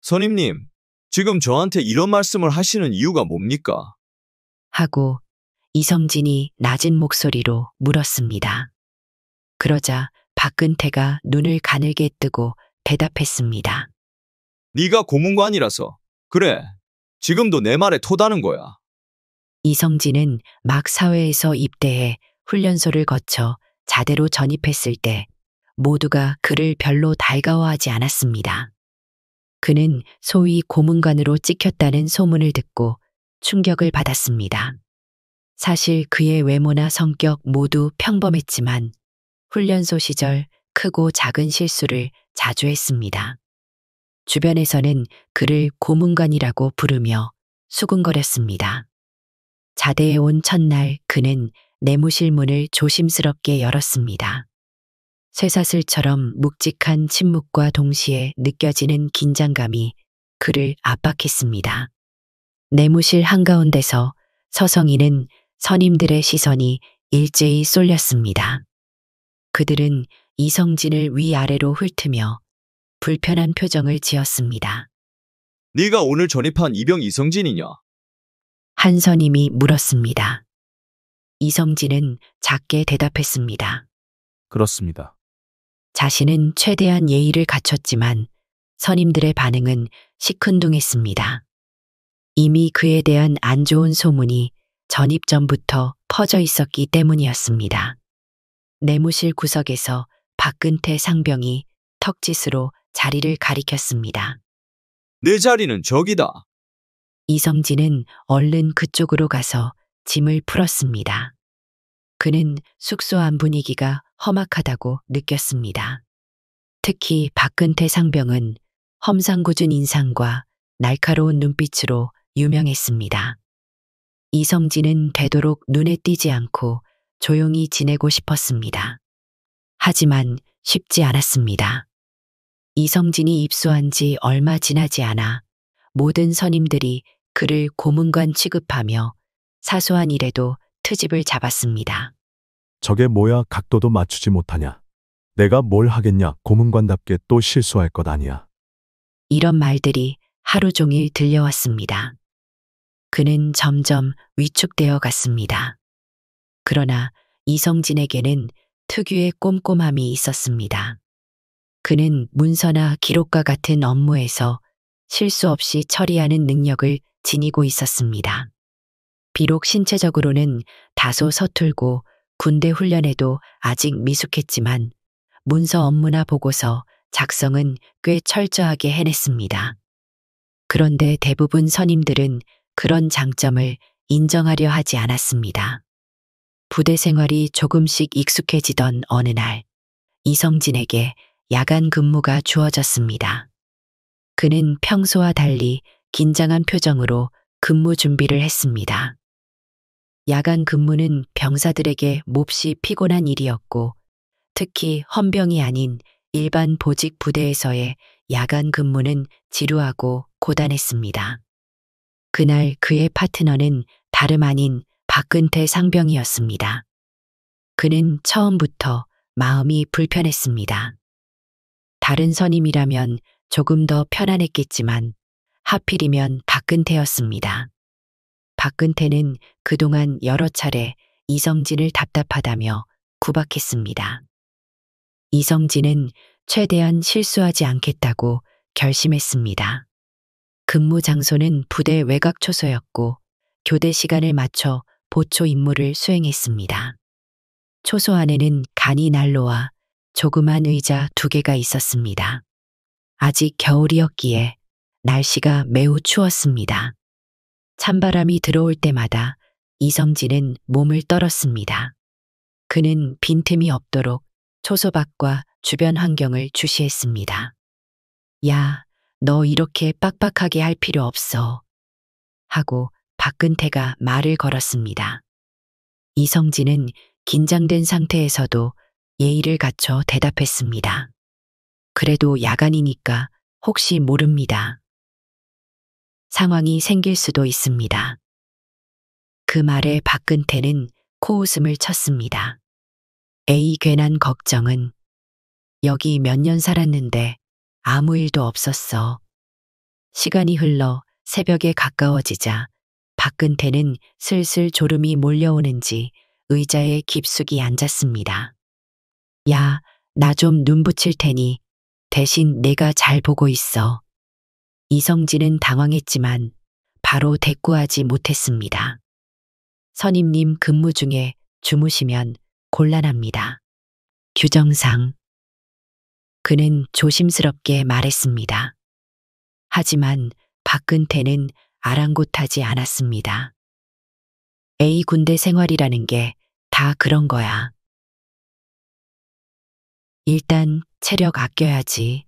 선임님, 지금 저한테 이런 말씀을 하시는 이유가 뭡니까? 하고 이성진이 낮은 목소리로 물었습니다. 그러자 박근태가 눈을 가늘게 뜨고 대답했습니다. 네가 고문관이라서. 그래, 지금도 내 말에 토다는 거야. 이성진은 막 사회에서 입대해 훈련소를 거쳐 자대로 전입했을 때 모두가 그를 별로 달가워하지 않았습니다. 그는 소위 고문관으로 찍혔다는 소문을 듣고 충격을 받았습니다. 사실 그의 외모나 성격 모두 평범했지만 훈련소 시절 크고 작은 실수를 자주 했습니다. 주변에서는 그를 고문관이라고 부르며 수군거렸습니다. 자대에 온 첫날 그는 내무실 문을 조심스럽게 열었습니다. 쇠사슬처럼 묵직한 침묵과 동시에 느껴지는 긴장감이 그를 압박했습니다. 내무실 한가운데서 서성이는 선임들의 시선이 일제히 쏠렸습니다. 그들은 이성진을 위아래로 훑으며 불편한 표정을 지었습니다. 네가 오늘 전입한 이병 이성진이냐? 한 선임이 물었습니다. 이성진은 작게 대답했습니다. 그렇습니다. 자신은 최대한 예의를 갖췄지만 선임들의 반응은 시큰둥했습니다. 이미 그에 대한 안 좋은 소문이 전입 전부터 퍼져 있었기 때문이었습니다. 내무실 구석에서 박근태 상병이 턱짓으로 자리를 가리켰습니다. 내 자리는 저기다. 이성진은 얼른 그쪽으로 가서 짐을 풀었습니다. 그는 숙소 안 분위기가 험악하다고 느꼈습니다. 특히 박근태 상병은 험상궂은 인상과 날카로운 눈빛으로 유명했습니다. 이성진은 되도록 눈에 띄지 않고 조용히 지내고 싶었습니다. 하지만 쉽지 않았습니다. 이성진이 입소한 지 얼마 지나지 않아 모든 선임들이 그를 고문관 취급하며 사소한 일에도 트집을 잡았습니다. 저게 뭐야, 각도도 맞추지 못하냐. 내가 뭘 하겠냐, 고문관답게 또 실수할 것 아니야. 이런 말들이 하루 종일 들려왔습니다. 그는 점점 위축되어 갔습니다. 그러나 이성진에게는 특유의 꼼꼼함이 있었습니다. 그는 문서나 기록과 같은 업무에서 실수 없이 처리하는 능력을 지니고 있었습니다. 비록 신체적으로는 다소 서툴고 군대 훈련에도 아직 미숙했지만 문서 업무나 보고서 작성은 꽤 철저하게 해냈습니다. 그런데 대부분 선임들은 그런 장점을 인정하려 하지 않았습니다. 부대 생활이 조금씩 익숙해지던 어느 날, 이성진에게 야간 근무가 주어졌습니다. 그는 평소와 달리 긴장한 표정으로 근무 준비를 했습니다. 야간 근무는 병사들에게 몹시 피곤한 일이었고, 특히 헌병이 아닌 일반 보직 부대에서의 야간 근무는 지루하고 고단했습니다. 그날 그의 파트너는 다름 아닌 박근태 상병이었습니다. 그는 처음부터 마음이 불편했습니다. 다른 선임이라면 조금 더 편안했겠지만 하필이면 박근태였습니다. 박근태는 그동안 여러 차례 이성진을 답답하다며 구박했습니다. 이성진은 최대한 실수하지 않겠다고 결심했습니다. 근무 장소는 부대 외곽 초소였고 교대 시간을 맞춰 보초 임무를 수행했습니다. 초소 안에는 간이 난로와 조그만 의자 2개가 있었습니다. 아직 겨울이었기에 날씨가 매우 추웠습니다. 찬바람이 들어올 때마다 이성진은 몸을 떨었습니다. 그는 빈틈이 없도록 초소 밖과 주변 환경을 주시했습니다. 야, 너 이렇게 빡빡하게 할 필요 없어. 하고 박근태가 말을 걸었습니다. 이성진은 긴장된 상태에서도 예의를 갖춰 대답했습니다. 그래도 야간이니까 혹시 모릅니다. 상황이 생길 수도 있습니다. 그 말에 박근태는 코웃음을 쳤습니다. 에이, 괜한 걱정은. 여기 몇 년 살았는데 아무 일도 없었어. 시간이 흘러 새벽에 가까워지자 박근태는 슬슬 졸음이 몰려오는지 의자에 깊숙이 앉았습니다. 야, 나 좀 눈 붙일 테니 대신 내가 잘 보고 있어. 이성진은 당황했지만 바로 대꾸하지 못했습니다. 선임님 근무 중에 주무시면 곤란합니다. 규정상. 그는 조심스럽게 말했습니다. 하지만 박근태는 아랑곳하지 않았습니다. A 군대 생활이라는 게 다 그런 거야. 일단 체력 아껴야지.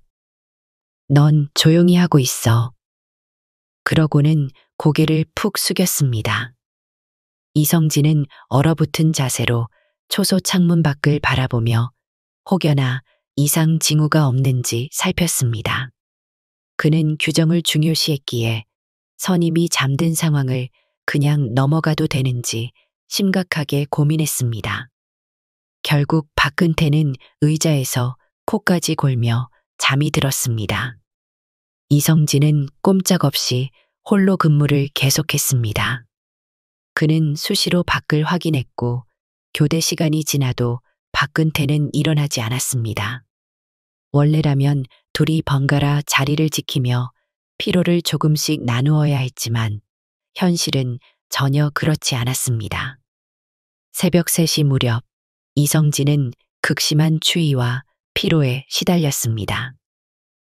넌 조용히 하고 있어. 그러고는 고개를 푹 숙였습니다. 이성진은 얼어붙은 자세로 초소 창문 밖을 바라보며 혹여나 이상 징후가 없는지 살폈습니다. 그는 규정을 중요시했기에 선임이 잠든 상황을 그냥 넘어가도 되는지 심각하게 고민했습니다. 결국 박근태는 의자에서 코까지 골며 잠이 들었습니다. 이성진은 꼼짝없이 홀로 근무를 계속했습니다. 그는 수시로 밖을 확인했고 교대 시간이 지나도 박근태는 일어나지 않았습니다. 원래라면 둘이 번갈아 자리를 지키며 피로를 조금씩 나누어야 했지만 현실은 전혀 그렇지 않았습니다. 새벽 3시 무렵 이성진은 극심한 추위와 피로에 시달렸습니다.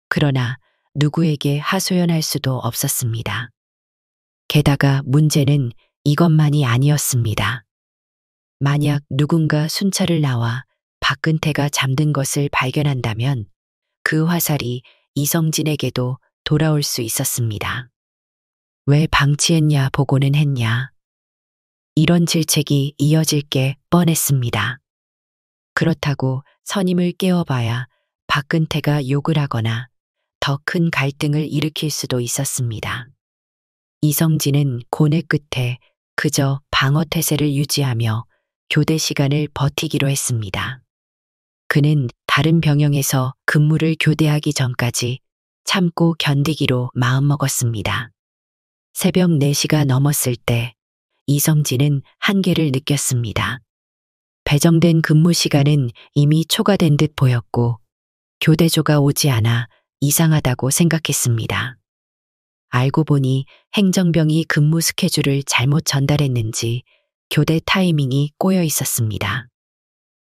그러나 누구에게 하소연할 수도 없었습니다. 게다가 문제는 이것만이 아니었습니다. 만약 누군가 순찰을 나와 박근태가 잠든 것을 발견한다면 그 화살이 이성진에게도 돌아올 수 있었습니다. 왜 방치했냐 보고는 했냐. 이런 질책이 이어질 게 뻔했습니다. 그렇다고 선임을 깨워봐야 박근태가 욕을 하거나 더 큰 갈등을 일으킬 수도 있었습니다. 이성진은 고뇌 끝에 그저 방어 태세를 유지하며 교대 시간을 버티기로 했습니다. 그는 다른 병영에서 근무를 교대하기 전까지 참고 견디기로 마음먹었습니다. 새벽 4시가 넘었을 때 이성진은 한계를 느꼈습니다. 배정된 근무 시간은 이미 초과된 듯 보였고 교대조가 오지 않아 이상하다고 생각했습니다. 알고 보니 행정병이 근무 스케줄을 잘못 전달했는지 교대 타이밍이 꼬여 있었습니다.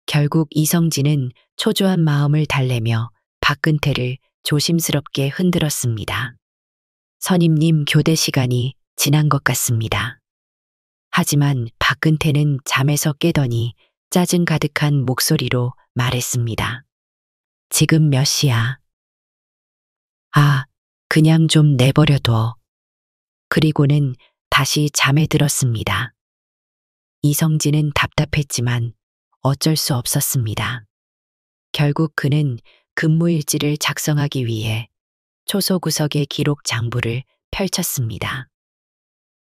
결국 이성진은 초조한 마음을 달래며 박근태를 조심스럽게 흔들었습니다. 선임님 교대 시간이 지난 것 같습니다. 하지만 박근태는 잠에서 깨더니 짜증 가득한 목소리로 말했습니다. 지금 몇 시야? 아, 그냥 좀 내버려둬. 그리고는 다시 잠에 들었습니다. 이성진은 답답했지만 어쩔 수 없었습니다. 결국 그는 근무일지를 작성하기 위해 초소 구석의 기록 장부를 펼쳤습니다.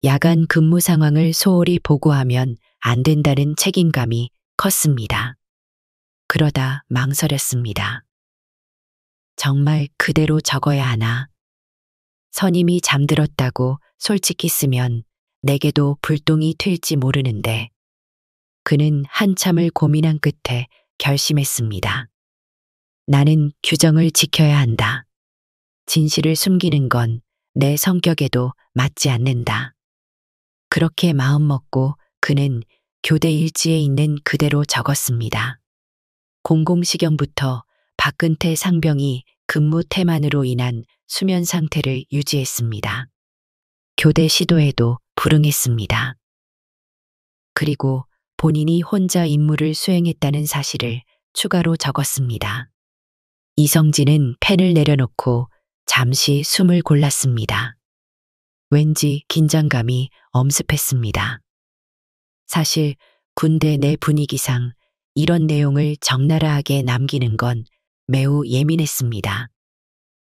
야간 근무 상황을 소홀히 보고하면 안 된다는 책임감이 컸습니다. 그러다 망설였습니다. 정말 그대로 적어야 하나? 선임이 잠들었다고 솔직히 쓰면 내게도 불똥이 튈지 모르는데. 그는 한참을 고민한 끝에 결심했습니다. 나는 규정을 지켜야 한다. 진실을 숨기는 건 내 성격에도 맞지 않는다. 그렇게 마음먹고 그는 교대 일지에 있는 그대로 적었습니다. 공공시경부터 박근태 상병이 근무 태만으로 인한 수면 상태를 유지했습니다. 교대 시도에도 불응했습니다. 그리고 본인이 혼자 임무를 수행했다는 사실을 추가로 적었습니다. 이성진은 펜을 내려놓고 잠시 숨을 골랐습니다. 왠지 긴장감이 엄습했습니다. 사실 군대 내 분위기상 이런 내용을 적나라하게 남기는 건 매우 예민했습니다.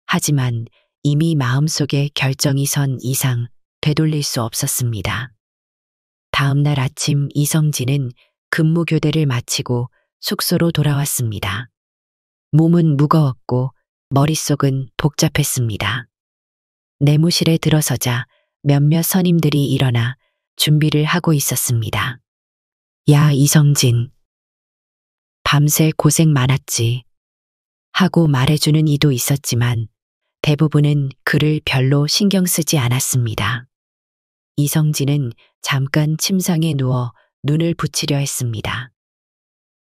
하지만 이미 마음속에 결정이 선 이상 되돌릴 수 없었습니다. 다음 날 아침 이성진은 근무 교대를 마치고 숙소로 돌아왔습니다. 몸은 무거웠고 머릿속은 복잡했습니다. 내무실에 들어서자 몇몇 선임들이 일어나 준비를 하고 있었습니다. 야, 이성진. 밤새 고생 많았지. 하고 말해주는 이도 있었지만 대부분은 그를 별로 신경 쓰지 않았습니다. 이성진은 잠깐 침상에 누워 눈을 붙이려 했습니다.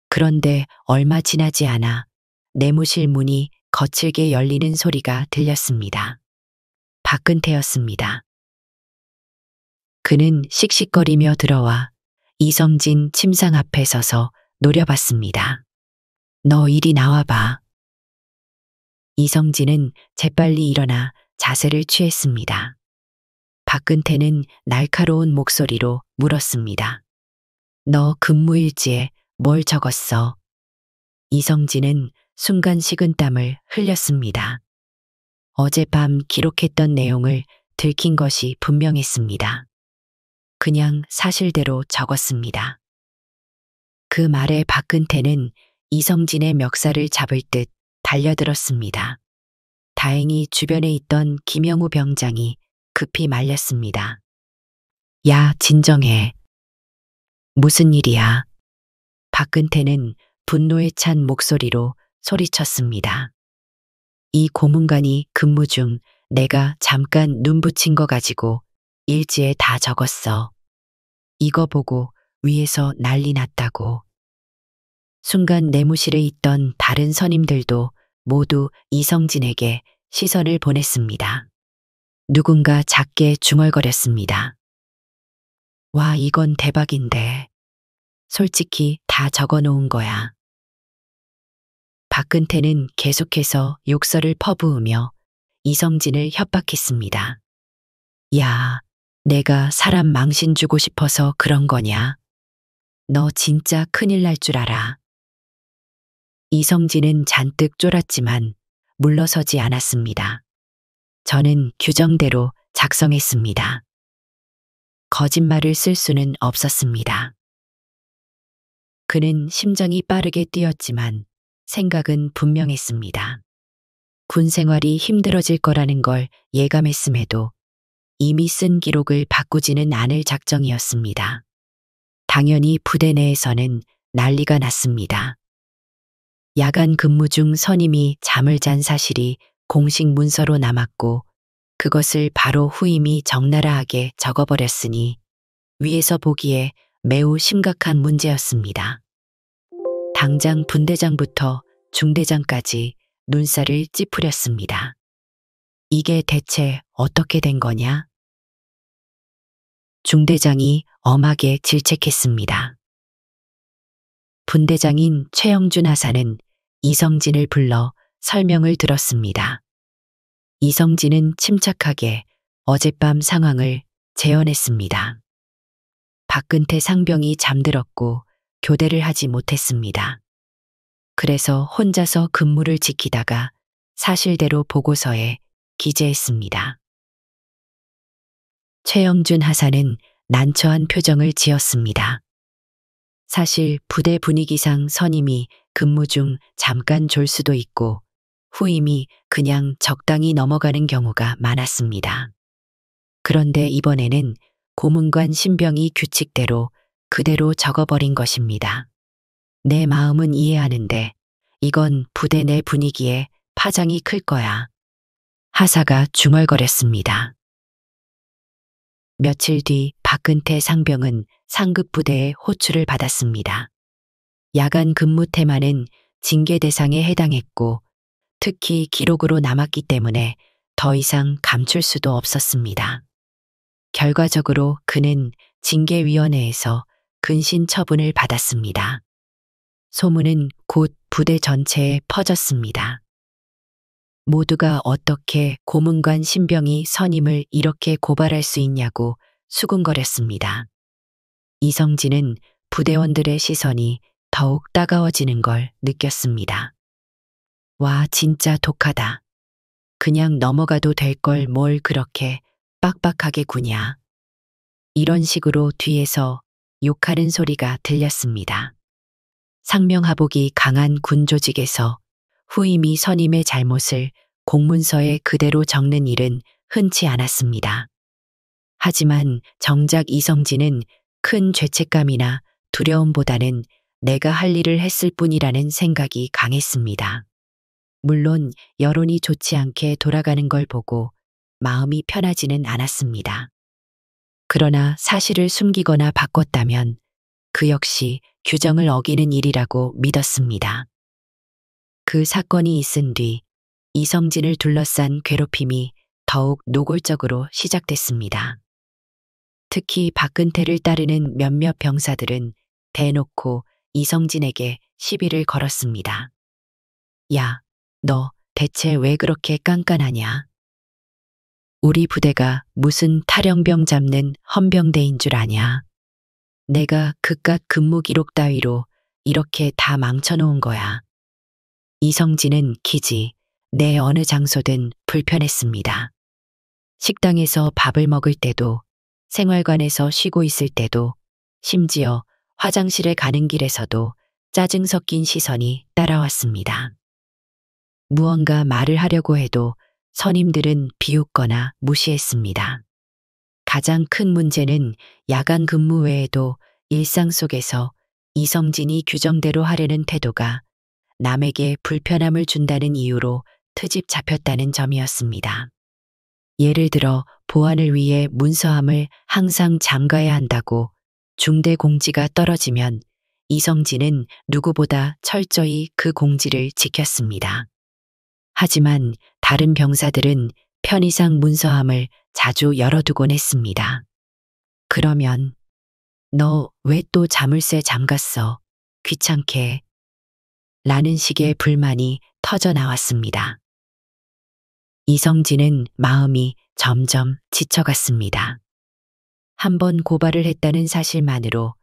그런데 얼마 지나지 않아 내무실 문이 거칠게 열리는 소리가 들렸습니다. 박근태였습니다. 그는 씩씩거리며 들어와 이성진 침상 앞에 서서 노려봤습니다. 너 이리 나와봐. 이성진은 재빨리 일어나 자세를 취했습니다. 박근태는 날카로운 목소리로 물었습니다. 너 근무일지에 뭘 적었어? 이성진은 순간 식은땀을 흘렸습니다. 어젯밤 기록했던 내용을 들킨 것이 분명했습니다. 그냥 사실대로 적었습니다. 그 말에 박근태는 이성진의 멱살을 잡을 듯 달려들었습니다. 다행히 주변에 있던 김영우 병장이 급히 말렸습니다. 야, 진정해. 무슨 일이야? 박근태는 분노에 찬 목소리로 소리쳤습니다. 이 고문관이 근무 중 내가 잠깐 눈 붙인 거 가지고 일지에 다 적었어. 이거 보고 위에서 난리 났다고. 순간 내무실에 있던 다른 선임들도 모두 이성진에게 시선을 보냈습니다. 누군가 작게 중얼거렸습니다. 와, 이건 대박인데. 솔직히 다 적어 놓은 거야. 박근태는 계속해서 욕설을 퍼부으며 이성진을 협박했습니다. 야, 내가 사람 망신 주고 싶어서 그런 거냐? 너 진짜 큰일 날 줄 알아. 이성진은 잔뜩 쫄았지만 물러서지 않았습니다. 저는 규정대로 작성했습니다. 거짓말을 쓸 수는 없었습니다. 그는 심장이 빠르게 뛰었지만 생각은 분명했습니다. 군 생활이 힘들어질 거라는 걸 예감했음에도 이미 쓴 기록을 바꾸지는 않을 작정이었습니다. 당연히 부대 내에서는 난리가 났습니다. 야간 근무 중 선임이 잠을 잔 사실이 공식 문서로 남았고 그것을 바로 후임이 적나라하게 적어버렸으니 위에서 보기에 매우 심각한 문제였습니다. 당장 분대장부터 중대장까지 눈살을 찌푸렸습니다. 이게 대체 어떻게 된 거냐? 중대장이 엄하게 질책했습니다. 분대장인 최영준 하사는 이성진을 불러 설명을 들었습니다. 이성진은 침착하게 어젯밤 상황을 재현했습니다. 박근태 상병이 잠들었고 교대를 하지 못했습니다. 그래서 혼자서 근무를 지키다가 사실대로 보고서에 기재했습니다. 최영준 하사는 난처한 표정을 지었습니다. 사실 부대 분위기상 선임이 근무 중 잠깐 졸 수도 있고 후임이 그냥 적당히 넘어가는 경우가 많았습니다. 그런데 이번에는 고문관 신병이 규칙대로 그대로 적어버린 것입니다. 내 마음은 이해하는데 이건 부대 내 분위기에 파장이 클 거야. 하사가 중얼거렸습니다. 며칠 뒤 박근태 상병은 상급 부대에 호출을 받았습니다. 야간 근무 테마는 징계 대상에 해당했고 특히 기록으로 남았기 때문에 더 이상 감출 수도 없었습니다. 결과적으로 그는 징계위원회에서 근신 처분을 받았습니다. 소문은 곧 부대 전체에 퍼졌습니다. 모두가 어떻게 고문관 신병이 선임을 이렇게 고발할 수 있냐고 수군거렸습니다. 이성진은 부대원들의 시선이 더욱 따가워지는 걸 느꼈습니다. 와, 진짜 독하다. 그냥 넘어가도 될 걸 뭘 그렇게 빡빡하게 구냐. 이런 식으로 뒤에서 욕하는 소리가 들렸습니다. 상명하복이 강한 군 조직에서 후임이 선임의 잘못을 공문서에 그대로 적는 일은 흔치 않았습니다. 하지만 정작 이성진은 큰 죄책감이나 두려움보다는 내가 할 일을 했을 뿐이라는 생각이 강했습니다. 물론 여론이 좋지 않게 돌아가는 걸 보고 마음이 편하지는 않았습니다. 그러나 사실을 숨기거나 바꿨다면 그 역시 규정을 어기는 일이라고 믿었습니다. 그 사건이 있은 뒤 이성진을 둘러싼 괴롭힘이 더욱 노골적으로 시작됐습니다. 특히 박근태를 따르는 몇몇 병사들은 대놓고 이성진에게 시비를 걸었습니다. 야, 너 대체 왜 그렇게 깐깐하냐? 우리 부대가 무슨 탈영병 잡는 헌병대인 줄 아냐? 내가 그깟 근무 기록 따위로 이렇게 다 망쳐놓은 거야. 이성진은 기지, 내 어느 장소든 불편했습니다. 식당에서 밥을 먹을 때도, 생활관에서 쉬고 있을 때도, 심지어 화장실에 가는 길에서도 짜증 섞인 시선이 따라왔습니다. 무언가 말을 하려고 해도 선임들은 비웃거나 무시했습니다. 가장 큰 문제는 야간 근무 외에도 일상 속에서 이성진이 규정대로 하려는 태도가 남에게 불편함을 준다는 이유로 트집 잡혔다는 점이었습니다. 예를 들어 보안을 위해 문서함을 항상 잠가야 한다고 중대 공지가 떨어지면 이성진은 누구보다 철저히 그 공지를 지켰습니다. 하지만 다른 병사들은 편의상 문서함을 자주 열어두곤 했습니다. 그러면 너 왜 또 자물쇠 잠갔어? 귀찮게. 라는 식의 불만이 터져 나왔습니다. 이성진은 마음이 점점 지쳐갔습니다. 한번 고발을 했다는 사실만으로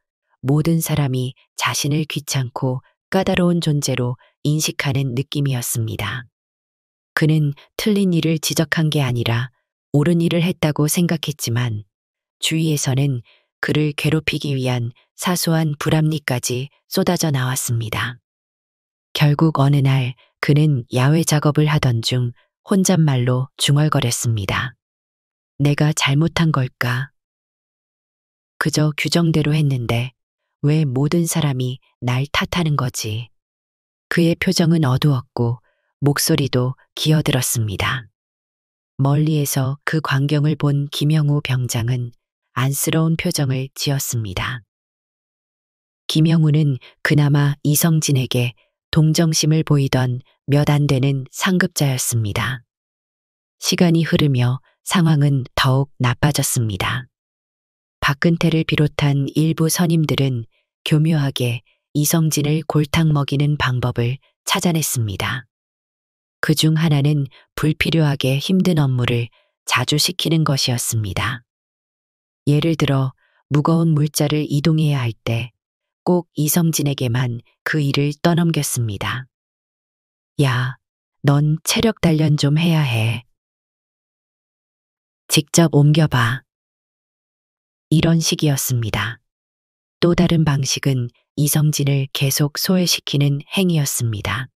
모든 사람이 자신을 귀찮고 까다로운 존재로 인식하는 느낌이었습니다. 그는 틀린 일을 지적한 게 아니라 옳은 일을 했다고 생각했지만 주위에서는 그를 괴롭히기 위한 사소한 불합리까지 쏟아져 나왔습니다. 결국 어느 날 그는 야외 작업을 하던 중 혼잣말로 중얼거렸습니다. 내가 잘못한 걸까? 그저 규정대로 했는데 왜 모든 사람이 날 탓하는 거지? 그의 표정은 어두웠고 목소리도 기어들었습니다. 멀리에서 그 광경을 본 김영우 병장은 안쓰러운 표정을 지었습니다. 김영우는 그나마 이성진에게 동정심을 보이던 몇 안 되는 상급자였습니다. 시간이 흐르며 상황은 더욱 나빠졌습니다. 박근태를 비롯한 일부 선임들은 교묘하게 이성진을 골탕 먹이는 방법을 찾아냈습니다. 그중 하나는 불필요하게 힘든 업무를 자주 시키는 것이었습니다. 예를 들어 무거운 물자를 이동해야 할 때 꼭 이성진에게만 그 일을 떠넘겼습니다. 야, 넌 체력 단련 좀 해야 해. 직접 옮겨봐. 이런 식이었습니다. 또 다른 방식은 이성진을 계속 소외시키는 행위였습니다.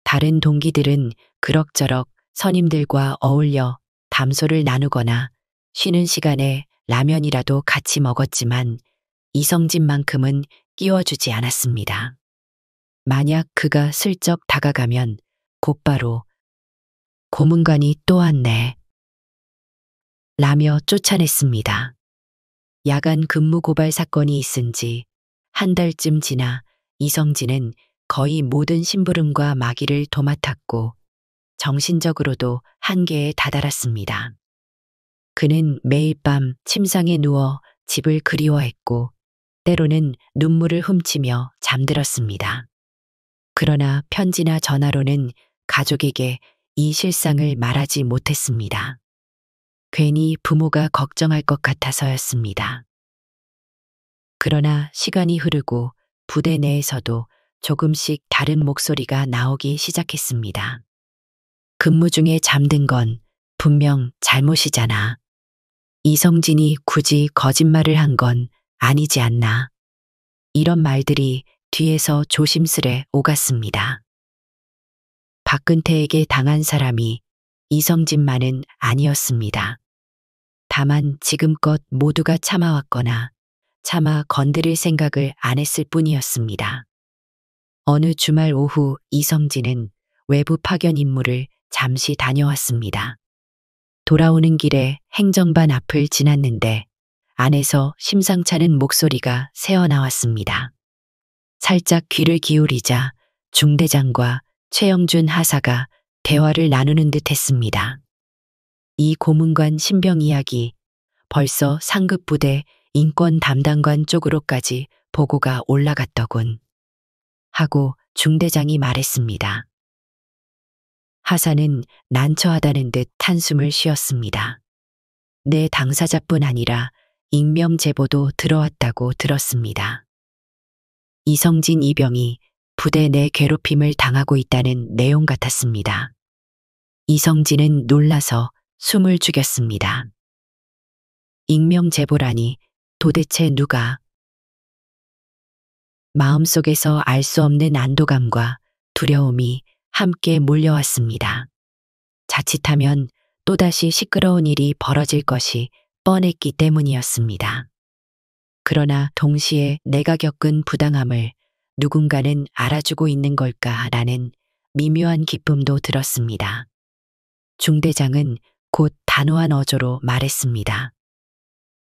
다른 동기들은 그럭저럭 선임들과 어울려 담소를 나누거나 쉬는 시간에 라면이라도 같이 먹었지만 이성진만큼은 끼워주지 않았습니다. 만약 그가 슬쩍 다가가면 곧바로 고문관이 또 왔네. 라며 쫓아냈습니다. 야간 근무 고발 사건이 있은 지 한 달쯤 지나 이성진은 거의 모든 심부름과 마기를 도맡았고 정신적으로도 한계에 다다랐습니다. 그는 매일 밤 침상에 누워 집을 그리워했고 때로는 눈물을 훔치며 잠들었습니다. 그러나 편지나 전화로는 가족에게 이 실상을 말하지 못했습니다. 괜히 부모가 걱정할 것 같아서였습니다. 그러나 시간이 흐르고 부대 내에서도 조금씩 다른 목소리가 나오기 시작했습니다. 근무 중에 잠든 건 분명 잘못이잖아. 이성진이 굳이 거짓말을 한 건 아니지 않나. 이런 말들이 뒤에서 조심스레 오갔습니다. 박근태에게 당한 사람이 이성진만은 아니었습니다. 다만 지금껏 모두가 참아왔거나 차마 건드릴 생각을 안 했을 뿐이었습니다. 어느 주말 오후 이성진은 외부 파견 임무를 잠시 다녀왔습니다. 돌아오는 길에 행정반 앞을 지났는데 안에서 심상찮은 목소리가 새어나왔습니다. 살짝 귀를 기울이자 중대장과 최영준 하사가 대화를 나누는 듯 했습니다. 이 고문관 신병 이야기 벌써 상급부대 인권 담당관 쪽으로까지 보고가 올라갔더군. 하고 중대장이 말했습니다. 하사는 난처하다는 듯 한숨을 쉬었습니다. 내 당사자뿐 아니라 익명 제보도 들어왔다고 들었습니다. 이성진 이병이 부대 내 괴롭힘을 당하고 있다는 내용 같았습니다. 이성진은 놀라서 숨을 죽였습니다. 익명 제보라니 도대체 누가? 마음속에서 알 수 없는 안도감과 두려움이 함께 몰려왔습니다. 자칫하면 또다시 시끄러운 일이 벌어질 것이 뻔했기 때문이었습니다. 그러나 동시에 내가 겪은 부당함을 누군가는 알아주고 있는 걸까라는 미묘한 기쁨도 들었습니다. 중대장은 곧 단호한 어조로 말했습니다.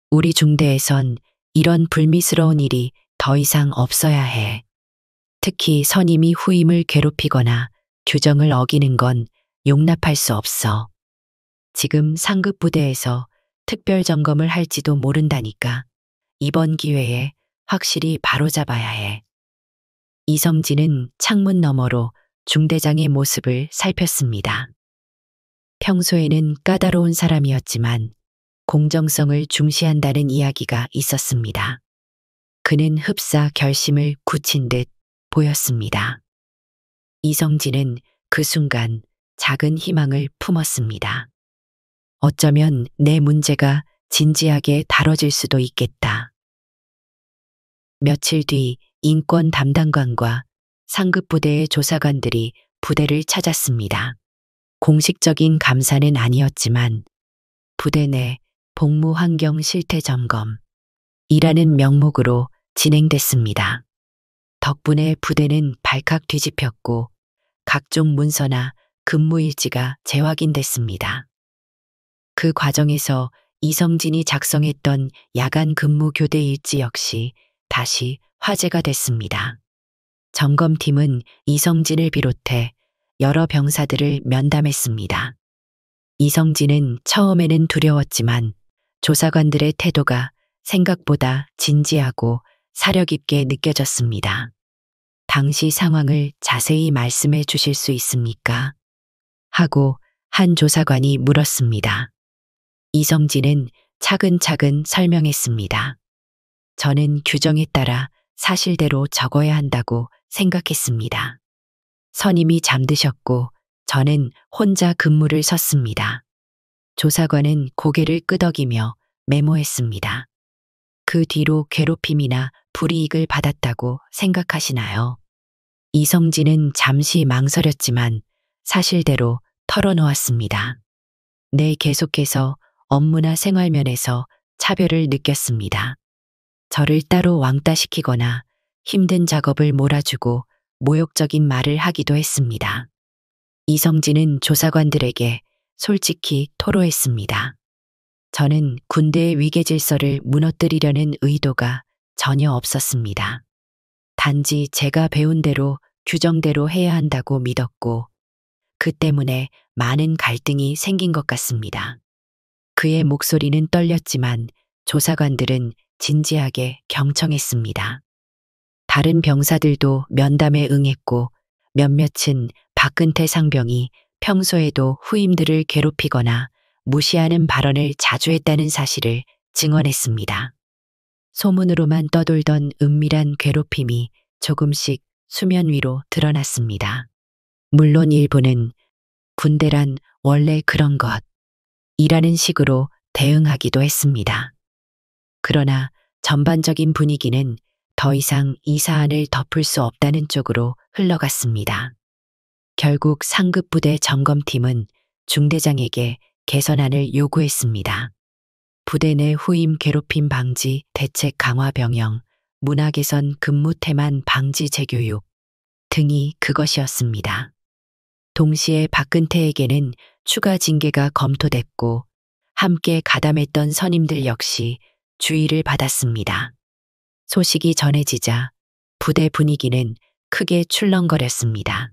우리 중대에선 이런 불미스러운 일이 더 이상 없어야 해. 특히 선임이 후임을 괴롭히거나 규정을 어기는 건 용납할 수 없어. 지금 상급 부대에서 특별 점검을 할지도 모른다니까 이번 기회에 확실히 바로잡아야 해. 이성진은 창문 너머로 중대장의 모습을 살폈습니다. 평소에는 까다로운 사람이었지만 공정성을 중시한다는 이야기가 있었습니다. 그는 흡사 결심을 굳힌 듯 보였습니다. 이성진은 그 순간 작은 희망을 품었습니다. 어쩌면 내 문제가 진지하게 다뤄질 수도 있겠다. 며칠 뒤 인권 담당관과 상급부대의 조사관들이 부대를 찾았습니다. 공식적인 감사는 아니었지만 부대 내 복무 환경 실태 점검 이라는 명목으로 진행됐습니다. 덕분에 부대는 발칵 뒤집혔고 각종 문서나 근무일지가 재확인됐습니다. 그 과정에서 이성진이 작성했던 야간 근무 교대 일지 역시 다시 화제가 됐습니다. 점검팀은 이성진을 비롯해 여러 병사들을 면담했습니다. 이성진은 처음에는 두려웠지만 조사관들의 태도가 생각보다 진지하고 사려 깊게 느껴졌습니다. 당시 상황을 자세히 말씀해 주실 수 있습니까? 하고 한 조사관이 물었습니다. 이성진은 차근차근 설명했습니다. 저는 규정에 따라 사실대로 적어야 한다고 생각했습니다. 선임이 잠드셨고 저는 혼자 근무를 섰습니다. 조사관은 고개를 끄덕이며 메모했습니다. 그 뒤로 괴롭힘이나 불이익을 받았다고 생각하시나요? 이성진은 잠시 망설였지만 사실대로 털어놓았습니다. 네, 계속해서 업무나 생활면에서 차별을 느꼈습니다. 저를 따로 왕따시키거나 힘든 작업을 몰아주고 모욕적인 말을 하기도 했습니다. 이성진은 조사관들에게 솔직히 토로했습니다. 저는 군대의 위계 질서를 무너뜨리려는 의도가 전혀 없었습니다. 단지 제가 배운 대로 규정대로 해야 한다고 믿었고 그 때문에 많은 갈등이 생긴 것 같습니다. 그의 목소리는 떨렸지만 조사관들은 진지하게 경청했습니다. 다른 병사들도 면담에 응했고 몇몇은 박근태 상병이 평소에도 후임들을 괴롭히거나 무시하는 발언을 자주 했다는 사실을 증언했습니다. 소문으로만 떠돌던 은밀한 괴롭힘이 조금씩 수면 위로 드러났습니다. 물론 일부는 군대란 원래 그런 것이라는 식으로 대응하기도 했습니다. 그러나 전반적인 분위기는 더 이상 이 사안을 덮을 수 없다는 쪽으로 흘러갔습니다. 결국 상급부대 점검팀은 중대장에게 개선안을 요구했습니다. 부대 내 후임 괴롭힘 방지 대책 강화 병영, 문화 개선 근무 태만 방지 재교육 등이 그것이었습니다. 동시에 박근태에게는 추가 징계가 검토됐고 함께 가담했던 선임들 역시 주의를 받았습니다. 소식이 전해지자 부대 분위기는 크게 출렁거렸습니다.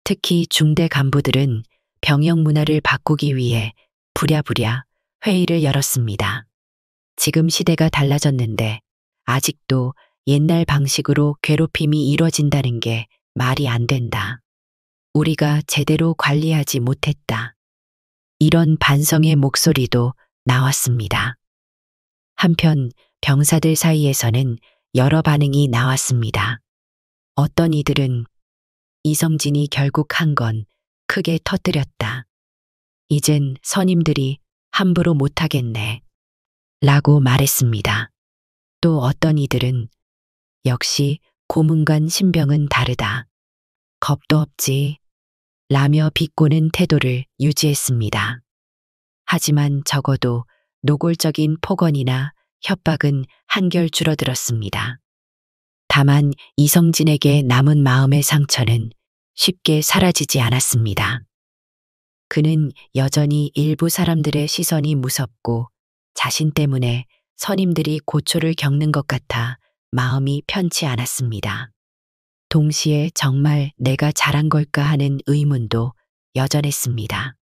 특히 중대 간부들은 병영 문화를 바꾸기 위해 부랴부랴 회의를 열었습니다. 지금 시대가 달라졌는데 아직도 옛날 방식으로 괴롭힘이 이뤄진다는 게 말이 안 된다. 우리가 제대로 관리하지 못했다. 이런 반성의 목소리도 나왔습니다. 한편 병사들 사이에서는 여러 반응이 나왔습니다. 어떤 이들은 이성진이 결국 한 건 크게 터뜨렸다. 이젠 선임들이 함부로 못하겠네. 라고 말했습니다. 또 어떤 이들은 역시 고문관 신병은 다르다. 겁도 없지. 라며 비꼬는 태도를 유지했습니다. 하지만 적어도 노골적인 폭언이나 협박은 한결 줄어들었습니다. 다만 이성진에게 남은 마음의 상처는 쉽게 사라지지 않았습니다. 그는 여전히 일부 사람들의 시선이 무섭고 자신 때문에 선임들이 고초를 겪는 것 같아 마음이 편치 않았습니다. 동시에 정말 내가 잘한 걸까 하는 의문도 여전했습니다.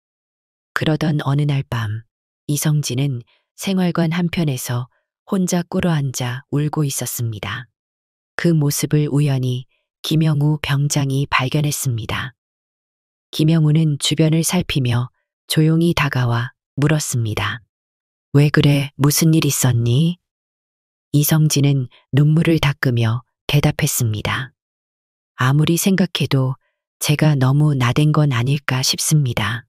그러던 어느 날 밤, 이성진은 생활관 한편에서 혼자 꿇어앉아 울고 있었습니다. 그 모습을 우연히 김영우 병장이 발견했습니다. 김영우는 주변을 살피며 조용히 다가와 물었습니다. 왜 그래? 무슨 일 있었니? 이성진은 눈물을 닦으며 대답했습니다. 아무리 생각해도 제가 너무 나댄 건 아닐까 싶습니다.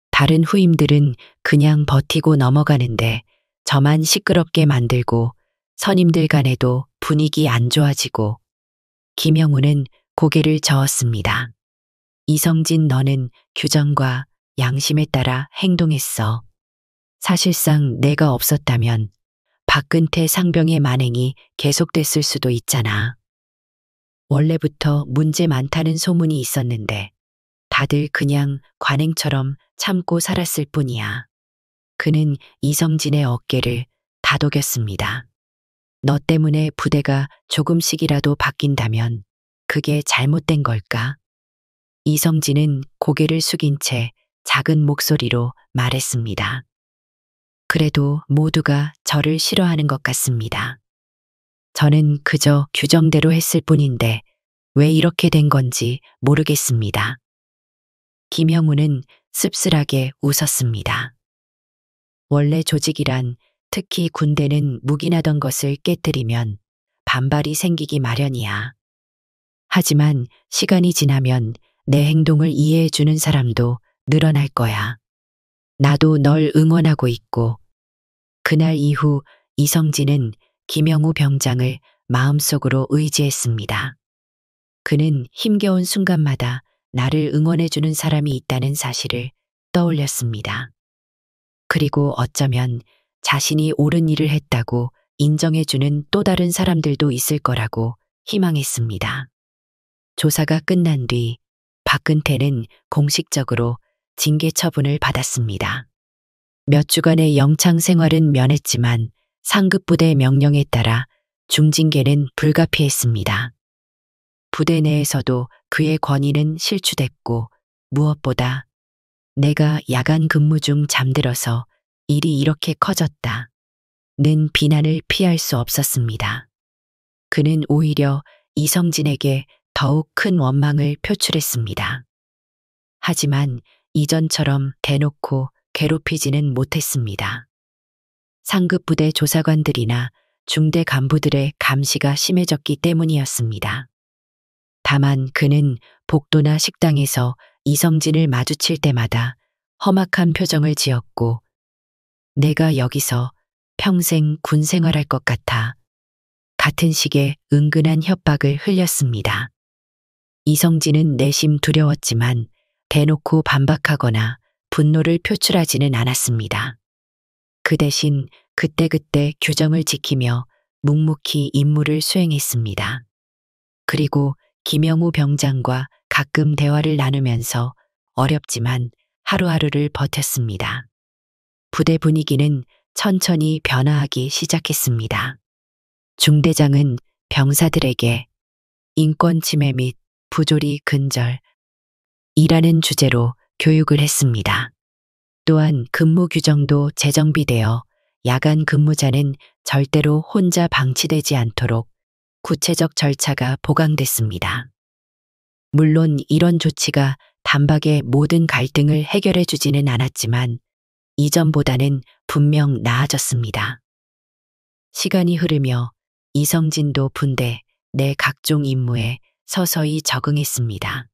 다른 후임들은 그냥 버티고 넘어가는데 저만 시끄럽게 만들고 선임들 간에도 분위기 안 좋아지고. 김영우는 고개를 저었습니다. 이성진, 너는 규정과 양심에 따라 행동했어. 사실상 내가 없었다면 박근태 상병의 만행이 계속됐을 수도 있잖아. 원래부터 문제 많다는 소문이 있었는데 다들 그냥 관행처럼 참고 살았을 뿐이야. 그는 이성진의 어깨를 다독였습니다. 너 때문에 부대가 조금씩이라도 바뀐다면 그게 잘못된 걸까? 이성진은 고개를 숙인 채 작은 목소리로 말했습니다. 그래도 모두가 저를 싫어하는 것 같습니다. 저는 그저 규정대로 했을 뿐인데 왜 이렇게 된 건지 모르겠습니다. 김영우는 씁쓸하게 웃었습니다. 원래 조직이란, 특히 군대는 묵인하던 것을 깨뜨리면 반발이 생기기 마련이야. 하지만 시간이 지나면 내 행동을 이해해주는 사람도 늘어날 거야. 나도 널 응원하고 있고. 그날 이후 이성진은 김영우 병장을 마음속으로 의지했습니다. 그는 힘겨운 순간마다 나를 응원해주는 사람이 있다는 사실을 떠올렸습니다. 그리고 어쩌면 자신이 옳은 일을 했다고 인정해주는 또 다른 사람들도 있을 거라고 희망했습니다. 조사가 끝난 뒤 박근태는 공식적으로 징계 처분을 받았습니다. 몇 주간의 영창 생활은 면했지만 상급부대 명령에 따라 중징계는 불가피했습니다. 부대 내에서도 그의 권위는 실추됐고 무엇보다 내가 야간 근무 중 잠들어서 일이 이렇게 커졌다. 는 비난을 피할 수 없었습니다. 그는 오히려 이성진에게 더욱 큰 원망을 표출했습니다. 하지만 이전처럼 대놓고 괴롭히지는 못했습니다. 상급부대 조사관들이나 중대 간부들의 감시가 심해졌기 때문이었습니다. 다만 그는 복도나 식당에서 이성진을 마주칠 때마다 험악한 표정을 지었고 내가 여기서 평생 군 생활할 것 같아 같은 식의 은근한 협박을 흘렸습니다. 이성진은 내심 두려웠지만 대놓고 반박하거나 분노를 표출하지는 않았습니다. 그 대신 그때그때 규정을 지키며 묵묵히 임무를 수행했습니다. 그리고 김영우 병장과 가끔 대화를 나누면서 어렵지만 하루하루를 버텼습니다. 부대 분위기는 천천히 변화하기 시작했습니다. 중대장은 병사들에게 인권 침해 및 부조리 근절 이라는 주제로 교육을 했습니다. 또한 근무 규정도 재정비되어 야간 근무자는 절대로 혼자 방치되지 않도록 구체적 절차가 보강됐습니다. 물론 이런 조치가 단박에 모든 갈등을 해결해 주지는 않았지만 이전보다는 분명 나아졌습니다. 시간이 흐르며 이성진도 분대 내 각종 임무에 서서히 적응했습니다.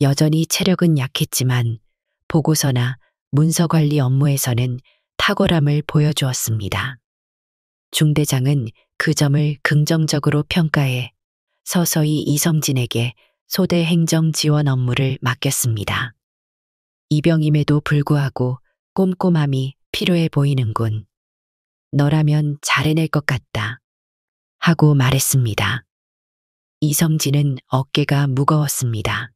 여전히 체력은 약했지만 보고서나 문서 관리 업무에서는 탁월함을 보여주었습니다. 중대장은 그 점을 긍정적으로 평가해 서서히 이성진에게 소대 행정 지원 업무를 맡겼습니다. 이병임에도 불구하고 꼼꼼함이 필요해 보이는군. 너라면 잘해낼 것 같다. 하고 말했습니다. 이성진은 어깨가 무거웠습니다.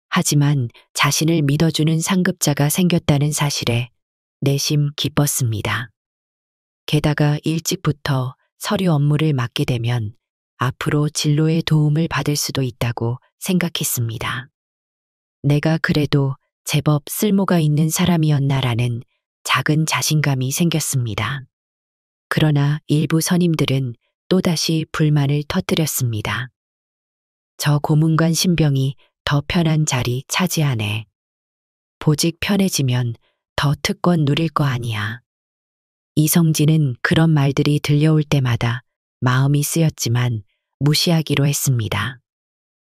하지만 자신을 믿어주는 상급자가 생겼다는 사실에 내심 기뻤습니다. 게다가 일찍부터 서류 업무를 맡게 되면 앞으로 진로의 도움을 받을 수도 있다고 생각했습니다. 내가 그래도 제법 쓸모가 있는 사람이었나라는 작은 자신감이 생겼습니다. 그러나 일부 선임들은 또다시 불만을 터뜨렸습니다. 저 고문관 신병이 더 편한 자리 차지하네. 보직 편해지면 더 특권 누릴 거 아니야. 이성진은 그런 말들이 들려올 때마다 마음이 쓰였지만 무시하기로 했습니다.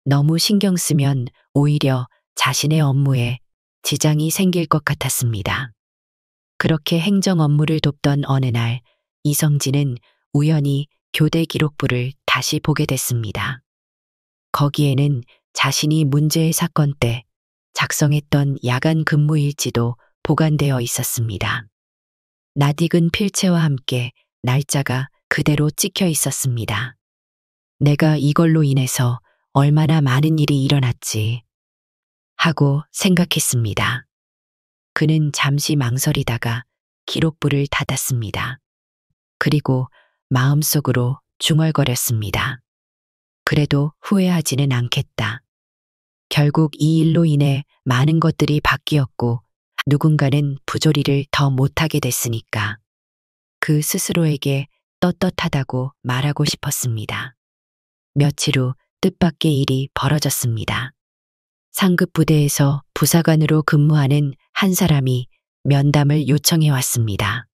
너무 신경 쓰면 오히려 자신의 업무에 지장이 생길 것 같았습니다. 그렇게 행정 업무를 돕던 어느 날 이성진은 우연히 교대 기록부를 다시 보게 됐습니다. 거기에는 자신이 문제의 사건 때 작성했던 야간 근무 일지도 보관되어 있었습니다. 낯익은 필체와 함께 날짜가 그대로 찍혀 있었습니다. 내가 이걸로 인해서 얼마나 많은 일이 일어났지 하고 생각했습니다. 그는 잠시 망설이다가 기록부를 닫았습니다. 그리고 마음속으로 중얼거렸습니다. 그래도 후회하지는 않겠다. 결국 이 일로 인해 많은 것들이 바뀌었고 누군가는 부조리를 더 못하게 됐으니까 그 스스로에게 떳떳하다고 말하고 싶었습니다. 며칠 후 뜻밖의 일이 벌어졌습니다. 상급 부대에서 부사관으로 근무하는 한 사람이 면담을 요청해 왔습니다.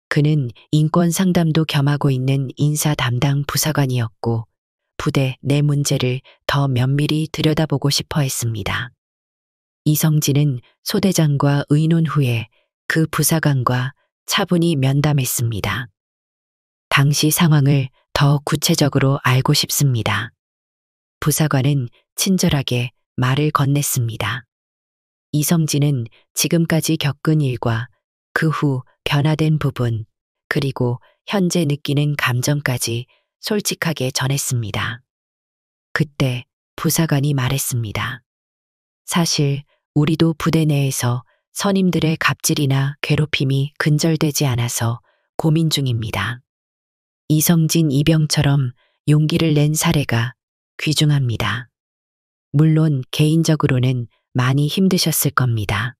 그는 인권 상담도 겸하고 있는 인사 담당 부사관이었고 부대 내 문제를 더 면밀히 들여다보고 싶어 했습니다. 이성진은 소대장과 의논 후에 그 부사관과 차분히 면담했습니다. 당시 상황을 더 구체적으로 알고 싶습니다. 부사관은 친절하게 말을 건넸습니다. 이성진은 지금까지 겪은 일과 그 후 변화된 부분, 그리고 현재 느끼는 감정까지 솔직하게 전했습니다. 그때 부사관이 말했습니다. 사실 우리도 부대 내에서 선임들의 갑질이나 괴롭힘이 근절되지 않아서 고민 중입니다. 이성진 이병처럼 용기를 낸 사례가 귀중합니다. 물론 개인적으로는 많이 힘드셨을 겁니다.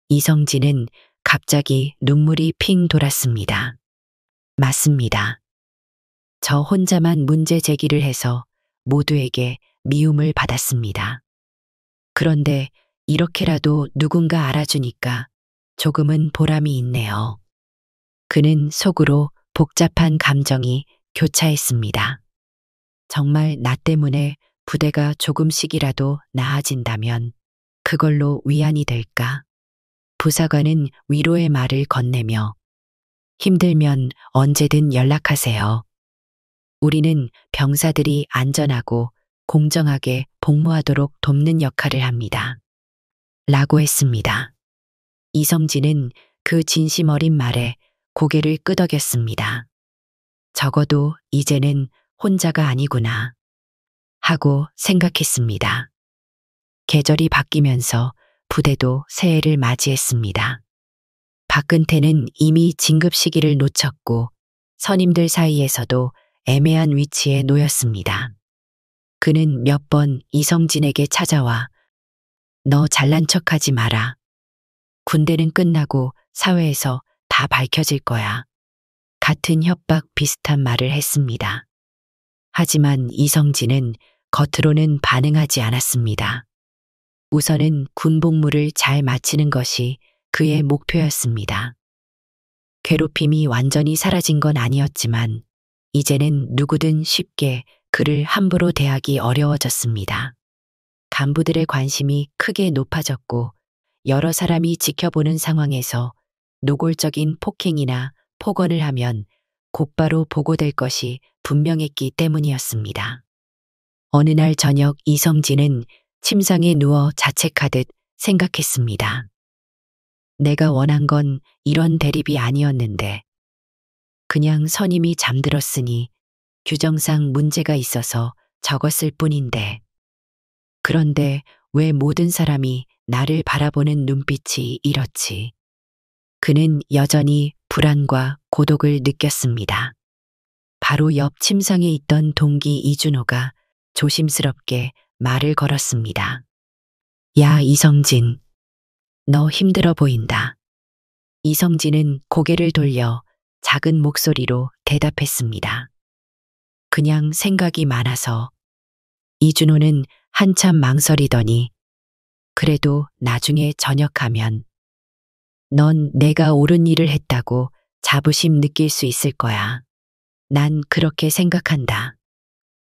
이성진은 갑자기 눈물이 핑 돌았습니다. 맞습니다. 저 혼자만 문제 제기를 해서 모두에게 미움을 받았습니다. 그런데 이렇게라도 누군가 알아주니까 조금은 보람이 있네요. 그는 속으로 복잡한 감정이 교차했습니다. 정말 나 때문에 부대가 조금씩이라도 나아진다면 그걸로 위안이 될까? 부사관은 위로의 말을 건네며 힘들면 언제든 연락하세요. 우리는 병사들이 안전하고 공정하게 복무하도록 돕는 역할을 합니다. 라고 했습니다. 이성진은 그 진심 어린 말에 고개를 끄덕였습니다. 적어도 이제는 혼자가 아니구나 하고 생각했습니다. 계절이 바뀌면서 부대도 새해를 맞이했습니다. 박근태는 이미 진급 시기를 놓쳤고 선임들 사이에서도 애매한 위치에 놓였습니다. 그는 몇 번 이성진에게 찾아와 너 잘난 척하지 마라. 군대는 끝나고 사회에서 다 밝혀질 거야. 같은 협박 비슷한 말을 했습니다. 하지만 이성진은 겉으로는 반응하지 않았습니다. 우선은 군복무를 잘 마치는 것이 그의 목표였습니다. 괴롭힘이 완전히 사라진 건 아니었지만 이제는 누구든 쉽게 그를 함부로 대하기 어려워졌습니다. 간부들의 관심이 크게 높아졌고 여러 사람이 지켜보는 상황에서 노골적인 폭행이나 폭언을 하면 곧바로 보고될 것이 분명했기 때문이었습니다. 어느 날 저녁 이성진은 침상에 누워 자책하듯 생각했습니다. 내가 원한 건 이런 대립이 아니었는데 그냥 선임이 잠들었으니 규정상 문제가 있어서 적었을 뿐인데 그런데 왜 모든 사람이 나를 바라보는 눈빛이 이렇지? 그는 여전히 불안과 고독을 느꼈습니다. 바로 옆 침상에 있던 동기 이준호가 조심스럽게 말을 걸었습니다. 야, 이성진. 너 힘들어 보인다. 이성진은 고개를 돌려 작은 목소리로 대답했습니다. 그냥 생각이 많아서. 이준호는 한참 망설이더니 그래도 나중에 전역하면 넌 내가 옳은 일을 했다고 자부심 느낄 수 있을 거야. 난 그렇게 생각한다.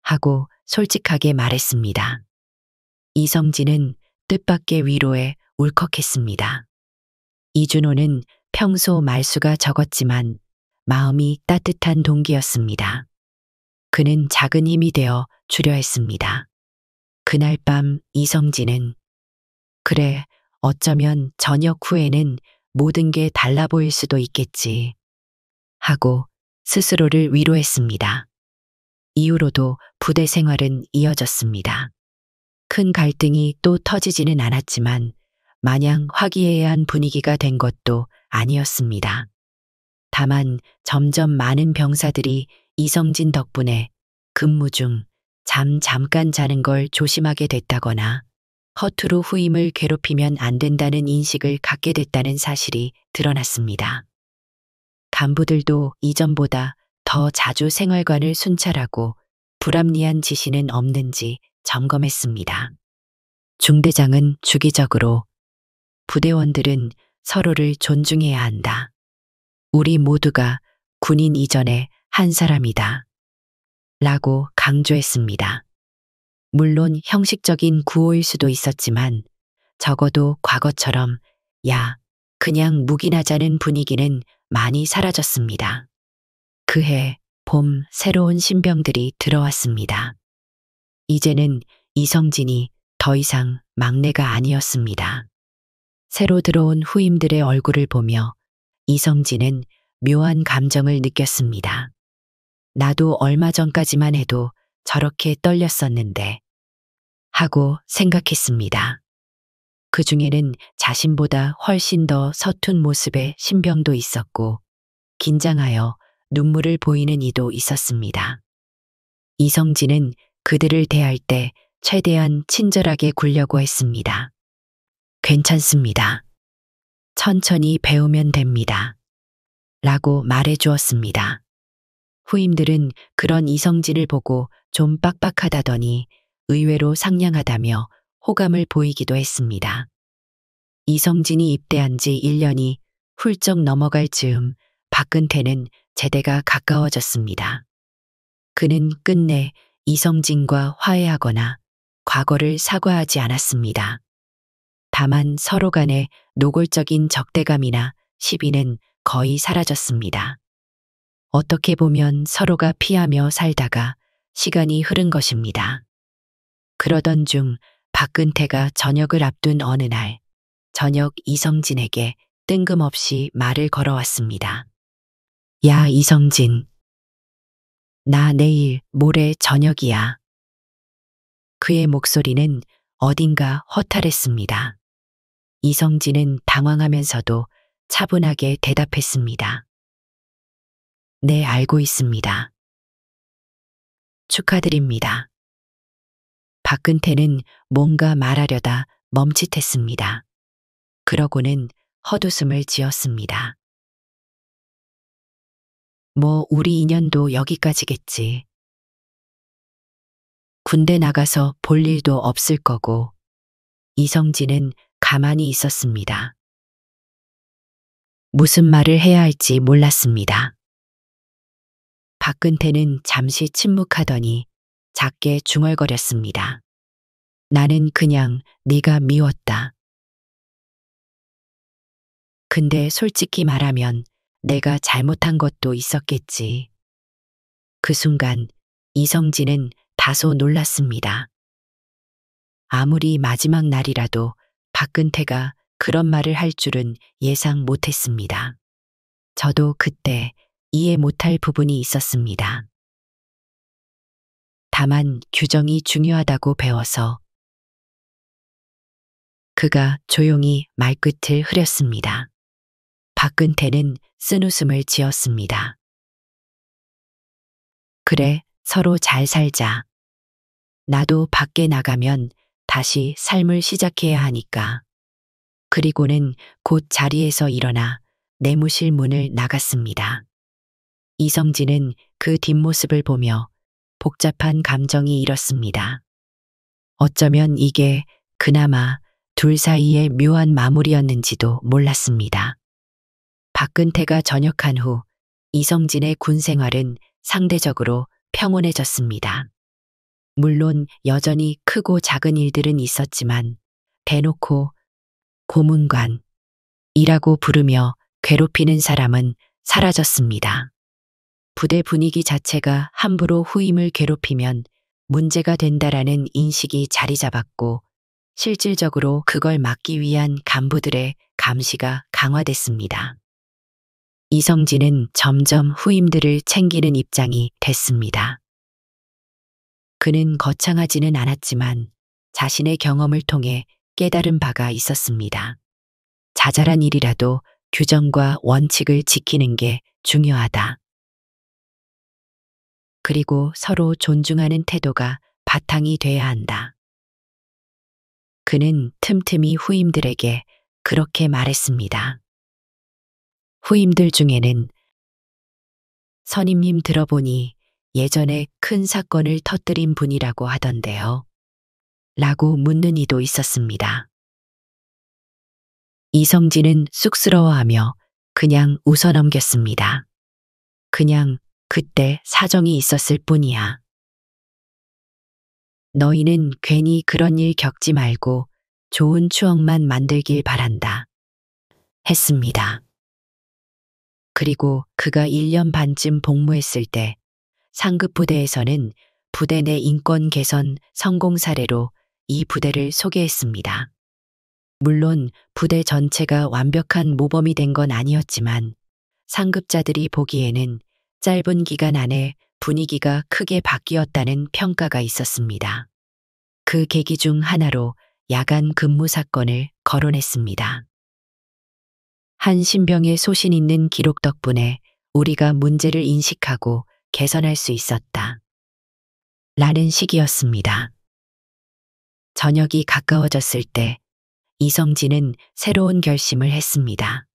하고 솔직하게 말했습니다. 이성진은 뜻밖의 위로에 울컥했습니다. 이준호는 평소 말수가 적었지만 마음이 따뜻한 동기였습니다. 그는 작은 힘이 되어 주려 했습니다. 그날 밤 이성진은 그래, 어쩌면 저녁 후에는 모든 게 달라 보일 수도 있겠지 하고 스스로를 위로했습니다. 이후로도 부대 생활은 이어졌습니다. 큰 갈등이 또 터지지는 않았지만 마냥 화기애애한 분위기가 된 것도 아니었습니다. 다만 점점 많은 병사들이 이성진 덕분에 근무 중 잠깐 자는 걸 조심하게 됐다거나 허투루 후임을 괴롭히면 안 된다는 인식을 갖게 됐다는 사실이 드러났습니다. 간부들도 이전보다 더 자주 생활관을 순찰하고 불합리한 지시는 없는지 점검했습니다. 중대장은 주기적으로 부대원들은 서로를 존중해야 한다. 우리 모두가 군인 이전에 한 사람이다. 라고 강조했습니다. 물론 형식적인 구호일 수도 있었지만 적어도 과거처럼 야, 그냥 묵인하자는 분위기는 많이 사라졌습니다. 그해 봄 새로운 신병들이 들어왔습니다. 이제는 이성진이 더 이상 막내가 아니었습니다. 새로 들어온 후임들의 얼굴을 보며 이성진은 묘한 감정을 느꼈습니다. 나도 얼마 전까지만 해도 저렇게 떨렸었는데 하고 생각했습니다. 그 중에는 자신보다 훨씬 더 서툰 모습의 신병도 있었고 긴장하여 눈물을 보이는 이도 있었습니다. 이성진은 그들을 대할 때 최대한 친절하게 굴려고 했습니다. 괜찮습니다. 천천히 배우면 됩니다. 라고 말해 주었습니다. 후임들은 그런 이성진을 보고 좀 빡빡하다더니 의외로 상냥하다며 호감을 보이기도 했습니다. 이성진이 입대한 지 1년이 훌쩍 넘어갈 즈음 박근태는 제대가 가까워졌습니다. 그는 끝내 이성진과 화해하거나 과거를 사과하지 않았습니다. 다만 서로 간의 노골적인 적대감이나 시비는 거의 사라졌습니다. 어떻게 보면 서로가 피하며 살다가 시간이 흐른 것입니다. 그러던 중 박근태가 전역을 앞둔 어느 날 저녁 이성진에게 뜬금없이 말을 걸어왔습니다. 야, 이성진. 나 내일 모레 저녁이야. 그의 목소리는 어딘가 허탈했습니다. 이성진은 당황하면서도 차분하게 대답했습니다. 네, 알고 있습니다. 축하드립니다. 박근태는 뭔가 말하려다 멈칫했습니다. 그러고는 헛웃음을 지었습니다. 뭐 우리 인연도 여기까지겠지. 군대 나가서 볼 일도 없을 거고. 이성진은 가만히 있었습니다. 무슨 말을 해야 할지 몰랐습니다. 박근태는 잠시 침묵하더니 작게 중얼거렸습니다. 나는 그냥 네가 미웠다. 근데 솔직히 말하면 내가 잘못한 것도 있었겠지. 그 순간 이성진은 다소 놀랐습니다. 아무리 마지막 날이라도 박근태가 그런 말을 할 줄은 예상 못했습니다. 저도 그때 이해 못할 부분이 있었습니다. 다만 규정이 중요하다고 배워서. 그가 조용히 말끝을 흐렸습니다. 박근태는 쓴웃음을 지었습니다. 그래, 서로 잘 살자. 나도 밖에 나가면 다시 삶을 시작해야 하니까. 그리고는 곧 자리에서 일어나 내무실 문을 나갔습니다. 이성진은 그 뒷모습을 보며 복잡한 감정이 일었습니다. 어쩌면 이게 그나마 둘 사이의 묘한 마무리였는지도 몰랐습니다. 박근태가 전역한 후 이성진의 군 생활은 상대적으로 평온해졌습니다. 물론 여전히 크고 작은 일들은 있었지만 대놓고 고문관이라고 부르며 괴롭히는 사람은 사라졌습니다. 부대 분위기 자체가 함부로 후임을 괴롭히면 문제가 된다라는 인식이 자리 잡았고 실질적으로 그걸 막기 위한 간부들의 감시가 강화됐습니다. 이성진은 점점 후임들을 챙기는 입장이 됐습니다. 그는 거창하지는 않았지만 자신의 경험을 통해 깨달은 바가 있었습니다. 자잘한 일이라도 규정과 원칙을 지키는 게 중요하다. 그리고 서로 존중하는 태도가 바탕이 돼야 한다. 그는 틈틈이 후임들에게 그렇게 말했습니다. 후임들 중에는 선임님 들어보니 예전에 큰 사건을 터뜨린 분이라고 하던데요. 라고 묻는 이도 있었습니다. 이성진은 쑥스러워하며 그냥 웃어넘겼습니다. 그냥 그때 사정이 있었을 뿐이야. 너희는 괜히 그런 일 겪지 말고 좋은 추억만 만들길 바란다. 했습니다. 그리고 그가 1년 반쯤 복무했을 때 상급 부대에서는 부대 내 인권 개선 성공 사례로 이 부대를 소개했습니다. 물론 부대 전체가 완벽한 모범이 된 건 아니었지만 상급자들이 보기에는 짧은 기간 안에 분위기가 크게 바뀌었다는 평가가 있었습니다. 그 계기 중 하나로 야간 근무 사건을 거론했습니다. 한 신병의 소신 있는 기록 덕분에 우리가 문제를 인식하고 개선할 수 있었다. 라는 식이었습니다. 저녁이 가까워졌을 때 이성진은 새로운 결심을 했습니다.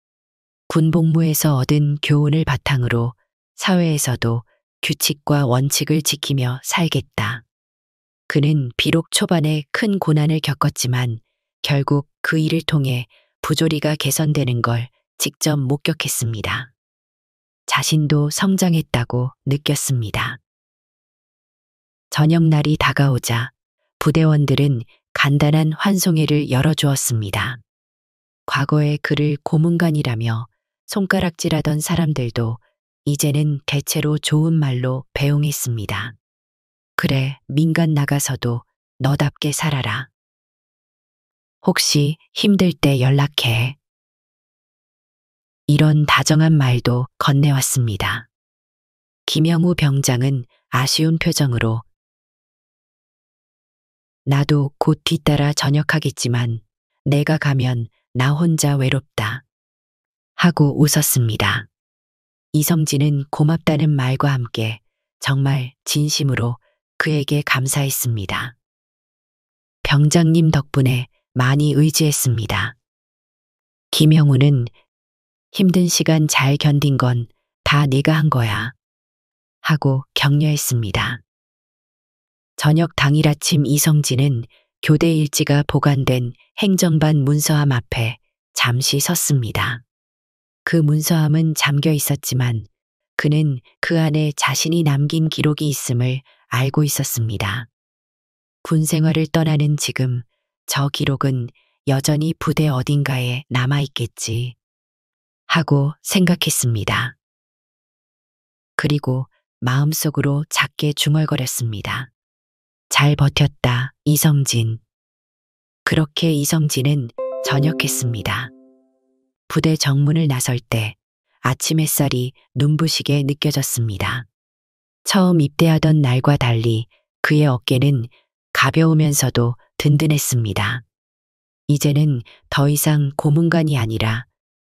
군복무에서 얻은 교훈을 바탕으로 사회에서도 규칙과 원칙을 지키며 살겠다. 그는 비록 초반에 큰 고난을 겪었지만 결국 그 일을 통해 부조리가 개선되는 걸 직접 목격했습니다. 자신도 성장했다고 느꼈습니다. 저녁날이 다가오자 부대원들은 간단한 환송회를 열어주었습니다. 과거에 그를 고문관이라며 손가락질하던 사람들도 이제는 대체로 좋은 말로 배웅했습니다. 그래, 민간 나가서도 너답게 살아라. 혹시 힘들 때 연락해. 이런 다정한 말도 건네왔습니다. 김영우 병장은 아쉬운 표정으로 나도 곧 뒤따라 전역하겠지만 내가 가면 나 혼자 외롭다 하고 웃었습니다. 이성진은 고맙다는 말과 함께 정말 진심으로 그에게 감사했습니다. 병장님 덕분에 많이 의지했습니다. 김영우는 힘든 시간 잘 견딘 건 다 네가 한 거야 하고 격려했습니다. 저녁 당일 아침 이성진은 교대 일지가 보관된 행정반 문서함 앞에 잠시 섰습니다. 그 문서함은 잠겨 있었지만 그는 그 안에 자신이 남긴 기록이 있음을 알고 있었습니다. 군 생활을 떠나는 지금 저 기록은 여전히 부대 어딘가에 남아있겠지 하고 생각했습니다. 그리고 마음속으로 작게 중얼거렸습니다. 잘 버텼다, 이성진. 그렇게 이성진은 전역했습니다. 부대 정문을 나설 때 아침 햇살이 눈부시게 느껴졌습니다. 처음 입대하던 날과 달리 그의 어깨는 가벼우면서도 든든했습니다. 이제는 더 이상 고문관이 아니라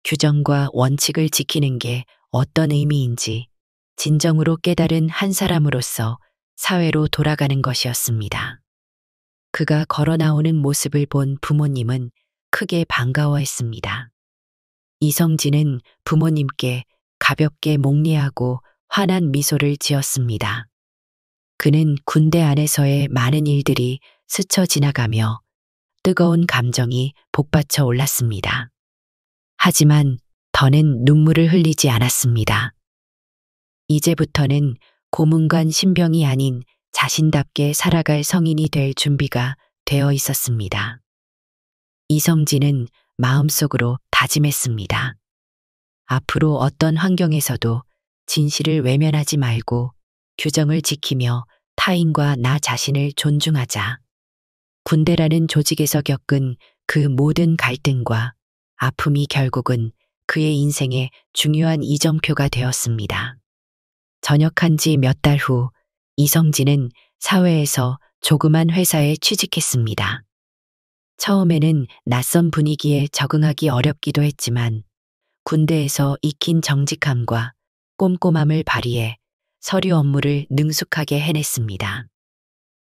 규정과 원칙을 지키는 게 어떤 의미인지 진정으로 깨달은 한 사람으로서 사회로 돌아가는 것이었습니다. 그가 걸어 나오는 모습을 본 부모님은 크게 반가워했습니다. 이성진은 부모님께 가볍게 목례하고 환한 미소를 지었습니다. 그는 군대 안에서의 많은 일들이 스쳐 지나가며 뜨거운 감정이 복받쳐 올랐습니다. 하지만 더는 눈물을 흘리지 않았습니다. 이제부터는 고문관 신병이 아닌 자신답게 살아갈 성인이 될 준비가 되어 있었습니다. 이성진은 마음속으로 다짐했습니다. 앞으로 어떤 환경에서도 진실을 외면하지 말고 규정을 지키며 타인과 나 자신을 존중하자. 군대라는 조직에서 겪은 그 모든 갈등과 아픔이 결국은 그의 인생의 중요한 이정표가 되었습니다. 전역한 지 몇 달 후 이성진은 사회에서 조그만 회사에 취직했습니다. 처음에는 낯선 분위기에 적응하기 어렵기도 했지만 군대에서 익힌 정직함과 꼼꼼함을 발휘해 서류 업무를 능숙하게 해냈습니다.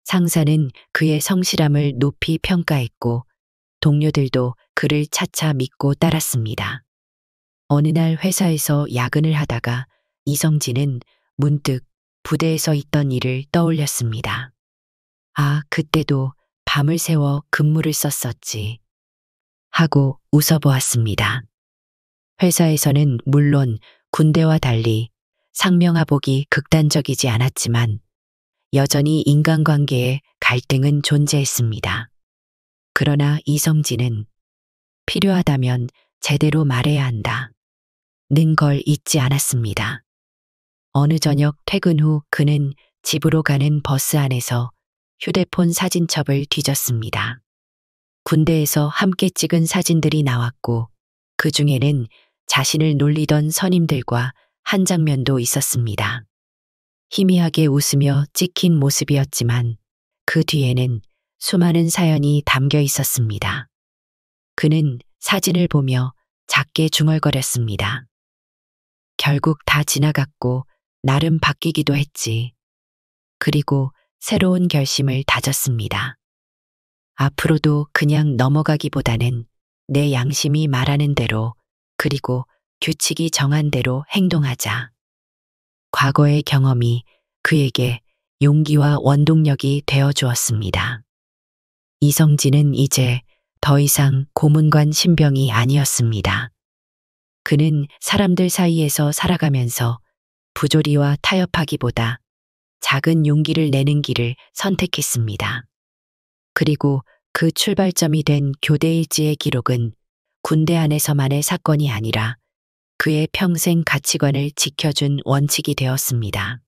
상사는 그의 성실함을 높이 평가했고 동료들도 그를 차차 믿고 따랐습니다. 어느 날 회사에서 야근을 하다가 이성진은 문득 부대에서 있던 일을 떠올렸습니다. 아, 그때도 밤을 새워 근무를 썼었지 하고 웃어보았습니다. 회사에서는 물론 군대와 달리 상명하복이 극단적이지 않았지만 여전히 인간관계에 갈등은 존재했습니다. 그러나 이성진은 필요하다면 제대로 말해야 한다 는 걸 잊지 않았습니다. 어느 저녁 퇴근 후 그는 집으로 가는 버스 안에서 휴대폰 사진첩을 뒤졌습니다. 군대에서 함께 찍은 사진들이 나왔고 그 중에는 자신을 놀리던 선임들과 한 장면도 있었습니다. 희미하게 웃으며 찍힌 모습이었지만 그 뒤에는 수많은 사연이 담겨 있었습니다. 그는 사진을 보며 작게 중얼거렸습니다. 결국 다 지나갔고 나름 바뀌기도 했지. 그리고 새로운 결심을 다졌습니다. 앞으로도 그냥 넘어가기보다는 내 양심이 말하는 대로 그리고 규칙이 정한 대로 행동하자. 과거의 경험이 그에게 용기와 원동력이 되어 주었습니다. 이성진은 이제 더 이상 고문관 신병이 아니었습니다. 그는 사람들 사이에서 살아가면서 부조리와 타협하기보다 작은 용기를 내는 길을 선택했습니다. 그리고 그 출발점이 된 교대일지의 기록은 군대 안에서만의 사건이 아니라 그의 평생 가치관을 지켜준 원칙이 되었습니다.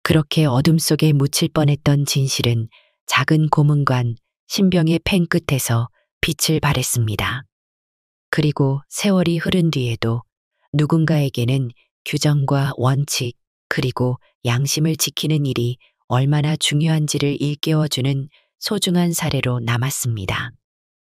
그렇게 어둠 속에 묻힐 뻔했던 진실은 작은 고문관 신병의 펜 끝에서 빛을 발했습니다. 그리고 세월이 흐른 뒤에도 누군가에게는 규정과 원칙, 그리고 양심을 지키는 일이 얼마나 중요한지를 일깨워주는 소중한 사례로 남았습니다.